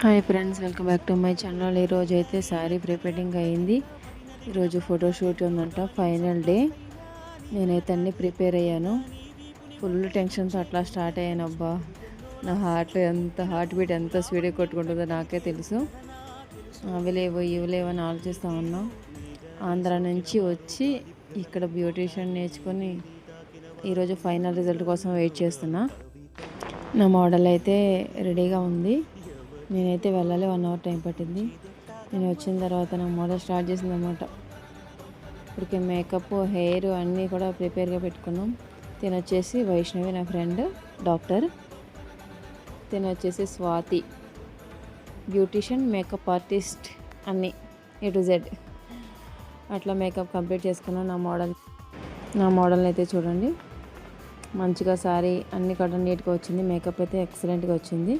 Hi friends, welcome back to my channel. ఈరోజు అయితే sari preparing అయ్యింది. ఈరోజు ఫోటోషూట్ ఉందంట, ఫైనల్ డే. నేనైతే అన్నీ ప్రిపేర్ అయ్యాను. ఫుల్ టెన్షన్స్ అట్లా స్టార్ట్ అయ్యాను. అబ్బా, నా హార్ట్ బీట్ ఎంత స్పీడ్గా కొట్టుకుంటుందో నాకే తెలుసు. అవి లేవు ఇవి లేవు అని ఆలోచిస్తూ ఉన్నాం. ఆంధ్ర నుంచి వచ్చి ఇక్కడ బ్యూటీషియన్ నేర్చుకొని ఈరోజు ఫైనల్ రిజల్ట్ కోసం వెయిట్ చేస్తున్నా. నా మోడల్ అయితే రెడీగా ఉంది. నేనైతే వెళ్ళాలి, 1 అవర్ టైం పట్టింది. నేను వచ్చిన తర్వాత నా మోడల్ స్టార్ట్ చేసింది అనమాట. ఇప్పటికే మేకప్, హెయిర్ అన్నీ కూడా ప్రిపేర్గా పెట్టుకున్నాం. తిను వచ్చేసి వైష్ణవి, నా ఫ్రెండ్ డాక్టర్. తిను వచ్చేసి స్వాతి, బ్యూటీషియన్, మేకప్ ఆర్టిస్ట్, అన్నీ A to Z. అట్లా మేకప్ కంప్లీట్ చేసుకున్నాను. నా మోడల్ని అయితే చూడండి, మంచిగా శారీ అన్ని కూడా నీట్గా వచ్చింది. మేకప్ అయితే ఎక్సలెంట్గా వచ్చింది.